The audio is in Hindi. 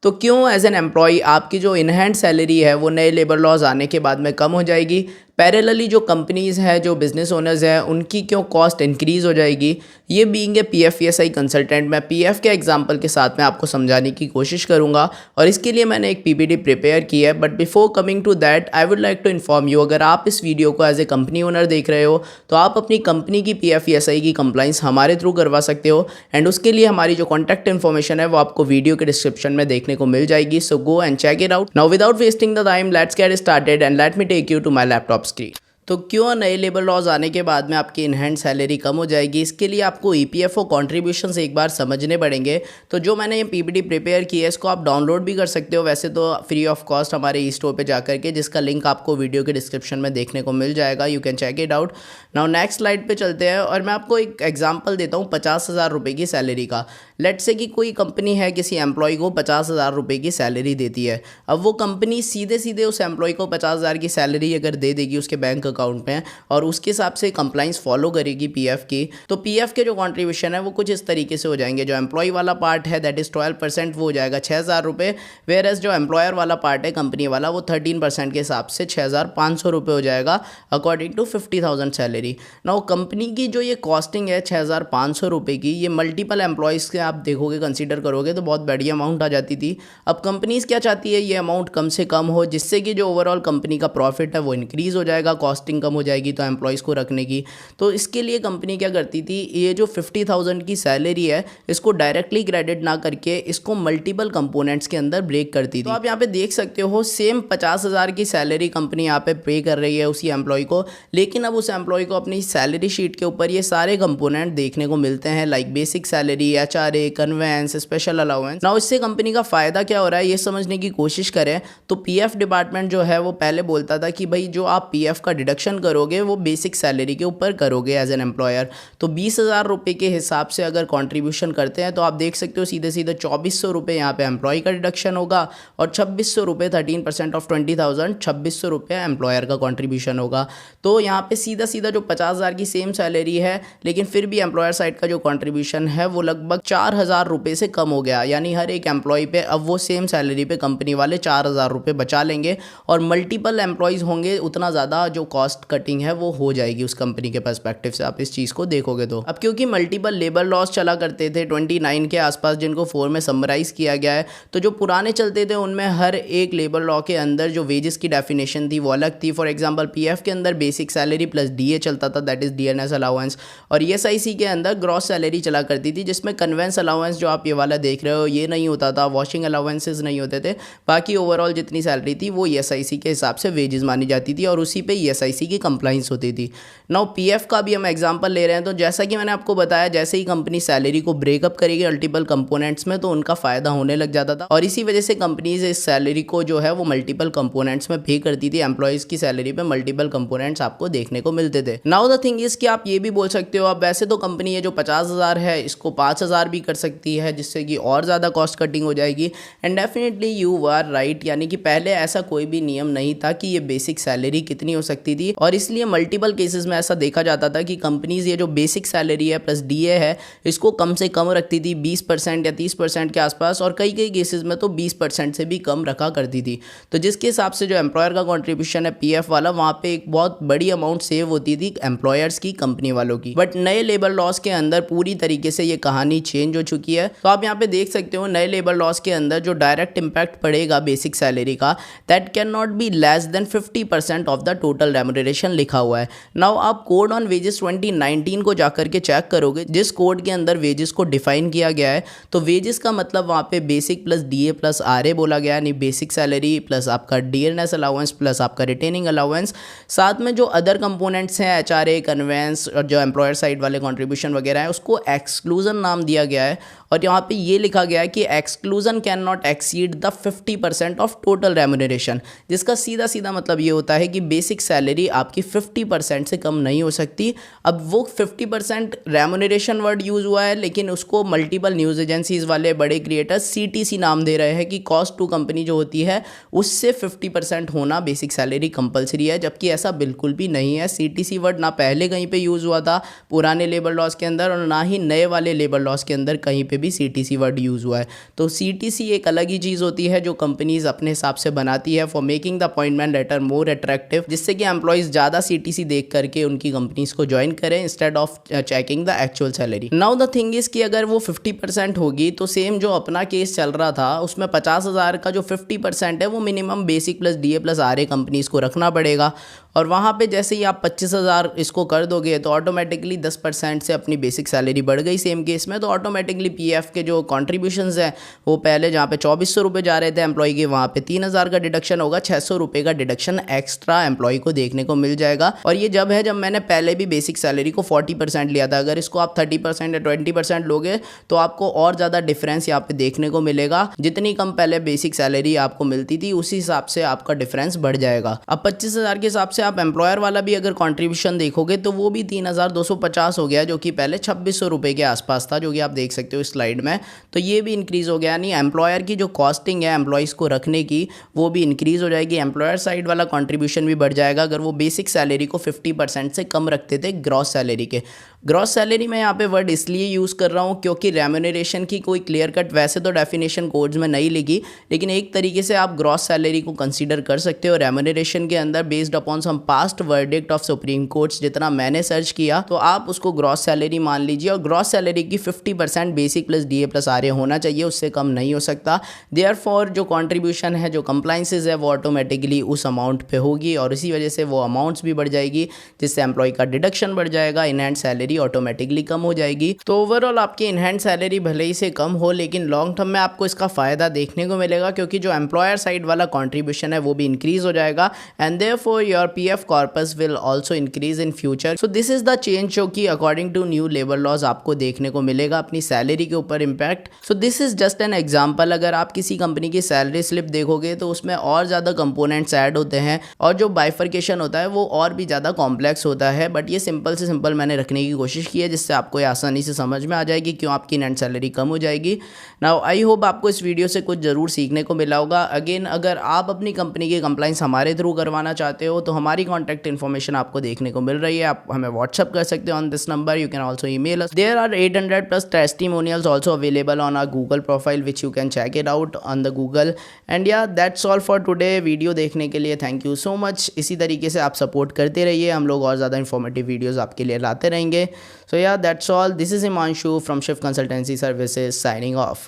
तो क्यों एज एन एम्प्लॉय आपकी जो इन हैंड सैलरी है वो नए लेबर लॉज आने के बाद में कम हो जाएगी। पैरेलली जो कंपनीज़ हैं, जो बिज़नेस ओनर्स हैं, उनकी क्यों कॉस्ट इंक्रीज़ हो जाएगी। ये बीइंग ए पीएफईएसआई कंसल्टेंट मैं पीएफ के एग्जांपल के साथ में आपको समझाने की कोशिश करूंगा और इसके लिए मैंने एक पीपीटी प्रिपेयर की है। But before coming to that I would like to inform you, अगर आप इस वीडियो को एज ए कंपनी ओनर देख रहे हो तो आप अपनी कंपनी की पीएफईएसआई की कंप्लाइंस हमारे थ्रू करवा सकते हो एंड उसके लिए हमारी जो कॉन्टैक्ट इन्फॉर्मेशन है वो आपको वीडियो के डिस्क्रिप्शन में देखने को मिल जाएगी। So go and check it out now without wasting the time, let's get started and let me take you to my laptop screen. तो क्यों नए लेबर लॉज आने के बाद में आपकी इन हैंड सैलरी कम हो जाएगी, इसके लिए आपको ईपीएफओ कॉन्ट्रीब्यूशंस एक बार समझने पड़ेंगे। तो जो मैंने ये पीपीटी प्रिपेयर की है इसको आप डाउनलोड भी कर सकते हो, वैसे तो फ्री ऑफ कॉस्ट हमारे ई स्टोर पे जाकर के, जिसका लिंक आपको वीडियो के डिस्क्रिप्शन में देखने को मिल जाएगा। You can check it out. Now next slide पे चलते हैं और मैं आपको एक एग्जाम्पल देता हूँ 50,000 रुपये की सैलरी का। लेट्स से कि कोई कंपनी है, किसी एम्प्लॉय को 50,000 रुपये की सैलरी देती है। अब वो कंपनी सीधे सीधे उस एम्प्लॉय को 50,000 की सैलरी अगर दे देगी उसके बैंक अकाउंट में और उसके हिसाब से कंप्लाइंस फॉलो करेगी पीएफ की, तो पीएफ के जो कंट्रीब्यूशन है वो कुछ इस तरीके से हो जाएंगे। जो एम्प्लॉय वाला पार्ट है दैट इज़ 12%, वो हो जाएगा 6,000 रुपये। वेयर एज जो एम्प्लॉयर वाला पार्ट है कंपनी वाला, वो 13% के हिसाब से 6,500 रुपये हो जाएगा according to 50,000 salary. Now company की जो ये कॉस्टिंग है 6,500 रुपये की, ये मल्टीपल एम्प्लॉयज़ के आप देखोगे, कंसीडर करोगे तो बहुत बड़ी अमाउंट आ जाती थी। अब कंपनीज क्या चाहती है, ये अमाउंट कम से कम हो, जिससे कि जो ओवरऑल कंपनी का प्रॉफिट है वो इंक्रीज़ हो जाएगा, कॉस्टिंग कम हो जाएगी तो एम्प्लॉयज़ को रखने की। तो इसके लिए कंपनी क्या करती थी, ये जो 50,000 की सैलरी है इसको डायरेक्टली क्रेडिट ना करके इसको मल्टीपल कंपोनेंट्स के अंदर ब्रेक करती थी। तो आप यहाँ पे देख सकते हो सेम 50,000 की सैलरी कंपनी यहाँ पे पे कर रही है उसी एम्प्लॉय को, लेकिन अब उस एम्प्लॉय को अपनी सैलरी शीट के ऊपर ये सारे कंपोनेंट देखने को मिलते हैं, like basic salary, HRA, conveyance, special allowance. Now इससे कंपनी का फ़ायदा क्या हो रहा है ये समझने की कोशिश करें तो पीएफ डिपार्टमेंट जो है वो पहले बोलता था कि भाई जो आप पीएफ का डिडक्शन करोगे वो बेसिक सैलरी के ऊपर करोगे एज एन एम्प्लॉयर। तो 20,000 रुपये के हिसाब से अगर कॉन्ट्रीब्यूशन करते हैं तो आप देख सकते हो सीधे सीधे 2,400 रुपये यहाँ पे एम्प्लॉय का डिडक्शन होगा और 2,600 रुपये 13% ऑफ 20,000, 2,600 रुपये एम्प्लॉयर का कॉन्ट्रीब्यूशन होगा। तो यहाँ पे सीधा सीधा जो 50,000 की सेम सैलरी है लेकिन फिर भी एम्प्लॉयर साइड का जो कॉन्ट्रीब्यूशन है वो लगभग 4,000 रुपये से कम हो गया। यानी हर एक एम्प्लॉय पे अब वो सेम सैलरी पे कंपनी वाले 4,000 रुपये बचा लेंगे और मल्टीपल एम्प्लॉयज़ होंगे उतना ज़्यादा जो कॉस्ट कटिंग है वो हो जाएगी उस कंपनी के पर्सपेक्टिव से, आप इस चीज़ को देखोगे तो। अब क्योंकि मल्टीपल लेबर लॉस चला करते थे 29 के आसपास, जिनको 4 में समराइज़ किया गया है, तो जो पुराने चलते थे उनमें हर एक लेबर लॉ के अंदर जो वेजेस की डेफिनेशन थी वो अलग थी। फॉर एग्जांपल पीएफ के अंदर बेसिक सैलरी प्लस डीए चलता था, दैट इज़ डीएनएस अलाउंस, और ईएसआईसी के अंदर ग्रॉस सैलरी चला करती थी, जिसमें कन्वेंस अलाउंस जो आप ये वाला देख रहे हो ये नहीं होता था, वॉशिंग अलाउंसेस नहीं होते थे। बाकी ओवरऑल जितनी सैलरी थी वो ईएसआईसी के हिसाब से वेजेस मानी जाती थी और उसी पे ईएसआईसी की कंप्लाइंस होती थी। नाउ पीएफ का भी हम एग्जांपल ले रहे हैं, तो जैसा कि मैंने आपको बताया जैसे ही कंपनी सैलरी को ब्रेकअप करेगी मल्टीपल कंपोनेंट्स में तो उनका फ़ायदा होने लग जाता था और इसी वजह से कंपनीज इस सैलरी को जो है वो मल्टीपल कंपोनेंट्स में पे करती थी। एम्प्लॉयज़ की सैलरी पे मल्टीपल कंपोनेंट्स आपको देखने को मिलते थे। नाउ द थिंग इज़ कि आप ये भी बोल सकते हो अब वैसे तो कंपनी ये जो 50,000 है इसको 5,000 भी कर सकती है, जिससे कि और ज़्यादा कॉस्ट कटिंग हो जाएगी। And definitely you are right, यानी कि पहले ऐसा कोई भी नियम नहीं था कि ये बेसिक सैलरी कितनी हो सकती थी और इसलिए मल्टीपल केसेस में ऐसा देखा जाता था कि कंपनीज ये जो बेसिक सैलरी है प्लस डीए है इसको कम से कम रखती थी 20% या 30% के आसपास, और कई कई केसेस में तो 20% से भी कम रखा करती थी। तो जिसके हिसाब से जो एम्प्लॉयर का कॉन्ट्रीब्यूशन है पीएफ वाला, वहाँ पे एक बहुत बड़ी अमाउंट सेव होती थी एम्प्लॉयर्स की, कंपनी वालों की। बट नए लेबर लॉस के अंदर पूरी तरीके से ये कहानी चेंज हो चुकी है। तो आप यहाँ पे देख सकते हो नए लेबर लॉस के अंदर जो डायरेक्ट इंपैक्ट पड़ेगा बेसिक सैलरी का, that can not be less than 50% of the total remuneration लिखा हुआ है। नाउ आप कोड ऑन वेजेस 2019 को जाकर के चेक करोगे, जिस कोड के अंदर वेजेस को डिफाइन किया गया है, तो वेजेस का मतलब वहाँ पे basic plus DA plus RA बोला गया, यानी बेसिक सैलरी प्लस आपका डीएनएस अलाउंस प्लस आपका रिटेनिंग अलाउंस, साथ में जो अदर कंपोनेंट्स हैं एचआरए, कन्वेंस और जो एम्प्लॉयर साइड वाले कंट्रीब्यूशन वगैरह है उसको एक्सक्लूजन नाम दिया गया है। और यहाँ पे ये लिखा गया है कि exclusion can not exceed the 50% of total remuneration, जिसका सीधा सीधा मतलब ये होता है कि बेसिक सैलरी आपकी 50% से कम नहीं हो सकती। अब वो 50% रेम्यूनरेशन वर्ड यूज़ हुआ है, लेकिन उसको मल्टीपल न्यूज़ एजेंसीज वाले बड़े क्रिएटर्स सीटीसी नाम दे रहे हैं कि कॉस्ट टू कंपनी जो होती है उससे 50% होना बेसिक सैलरी कंपलसरी है, जबकि ऐसा बिल्कुल भी नहीं है। सीटीसी वर्ड ना पहले कहीं पे यूज़ हुआ था पुराने लेबर लॉस के अंदर और ना ही नए वाले लेबर लॉस के अंदर कहीं पे पे भी CTC वर्ड यूज़ हुआ है। तो CTC एक अलग ही चीज़ होती है जो कंपनीज अपने हिसाब से बनाती है for making the appointment letter more attractive, जिससे कि एम्प्लॉइज ज़्यादा CTC देख करके उनकी कंपनीज को ज्वाइन करें instead of checking the actual salary. Now the thing is कि अगर वो 50% होगी तो सेम जो अपना केस चल रहा था उसमें 50,000 का जो 50% है वो minimum basic plus DA plus RA companies को रखना पड़ेगा, और वहाँ पे जैसे ही आप 25,000 इसको कर दोगे तो ऑटोमेटिकली 10% से अपनी बेसिक सैलरी बढ़ गई सेम केस में। तो ऑटोमेटिकली PF के जो कॉन्ट्रीब्यूशंस हैं वो पहले जहाँ पे 2400 रुपये जा रहे थे एम्प्लॉय के, वहाँ पे 3,000 का डिडक्शन होगा, 600 रुपये का डिडक्शन एक्स्ट्रा एम्प्लॉय को देखने को मिल जाएगा। और ये जब है जब मैंने पहले भी बेसिक सैलरी को 40% लिया था, अगर इसको आप 30% या 20% लोगे तो आपको और ज़्यादा डिफरेंस यहाँ पे देखने को मिलेगा। जितनी कम पहले बेसिक सैलरी आपको मिलती थी उसी हिसाब से आपका डिफरेंस बढ़ जाएगा। अब 25,000 के हिसाब से आप एम्प्लॉयर वाला भी अगर कंट्रीब्यूशन देखोगे तो वो भी 3,250 हो गया, जो कि पहले 2,600 रुपये के आसपास था, जो कि आप देख सकते हो इस स्लाइड में। तो ये भी इंक्रीज़ हो गया, यानी एम्प्लॉयर की जो कॉस्टिंग है एम्प्लॉयज़ को रखने की वो भी इंक्रीज़ हो जाएगी। एम्प्लॉयर साइड वाला कंट्रीब्यूशन भी बढ़ जाएगा अगर वो बेसिक सैलरी को 50% से कम रखते थे ग्रॉस सैलरी के। ग्रॉस सैलरी मैं यहाँ पे वर्ड इसलिए यूज़ कर रहा हूँ क्योंकि रेम्यूनरेशन की कोई क्लियर कट वैसे तो डेफिनेशन कोड्स में नहीं लिखी, लेकिन एक तरीके से आप ग्रॉस सैलरी को कंसीडर कर सकते हो रेम्यूनरेशन के अंदर based upon some past verdict of Supreme Courts. जितना मैंने सर्च किया तो आप उसको ग्रॉस सैलरी मान लीजिए, और ग्रॉस सैलरी की 50% basic plus DA plus RA होना चाहिए, उससे कम नहीं हो सकता। देयरफॉर जो कॉन्ट्रीब्यूशन है, जो कंप्लाइंसेस है, वो ऑटोमेटिकली उस अमाउंट पे होगी और इसी वजह से वो अमाउंट्स भी बढ़ जाएगी, जिससे एम्प्लॉय का डिडक्शन बढ़ जाएगा, इन हैंड सैलरी ऑटोमेटिकली कम हो जाएगी। तो ओवरऑल आपकी इन हैंड सैलरी भले ही से कम हो, लेकिन लॉन्ग टर्म में आपको इसका फ़ायदा देखने को मिलेगा क्योंकि जो एम्प्लॉयर साइड वाला कॉन्ट्रीब्यूशन है वो भी इंक्रीज़ हो जाएगा, and therefore your PF corpus will also increase in future. So this is the change जो कि according to new labour laws आपको देखने को मिलेगा अपनी सैलरी के ऊपर impact. So this is just an example. अगर आप किसी कंपनी की सैलरी स्लिप देखोगे तो उसमें और ज़्यादा कंपोनेंट्स ऐड होते हैं और जो बाइफर्केशन होता है वो और भी ज़्यादा कॉम्प्लेक्स होता है, बट ये सिंपल से सिंपल मैंने रखने की कोशिश की है जिससे आपको ये आसानी से समझ में आ जाएगी क्यों आपकी नेट सैलरी कम हो जाएगी। नाउ आई होप आपको इस वीडियो से कुछ ज़रूर सीखने को मिला होगा। अगेन अगर आप अपनी कंपनी की कंप्लाइंस हमारे थ्रू करवाना चाहते हो तो हमारी कॉन्टैक्ट इन्फॉर्मेशन आपको देखने को मिल रही है, आप हमें व्हाट्सअप कर सकते हो on this number. You can also email us. There are 800+ testimonials also available on our Google profile which you can check it out on the Google. And yeah that's all for today. Video देखने के लिए थैंक यू सो मच। इसी तरीके से आप सपोर्ट करते रहिए, हम लोग और ज़्यादा इन्फॉर्मेटिव वीडियोज़ आपके लिए लाते रहेंगे। सो या that's all. This is Himanshu from shift consultancy services signing off.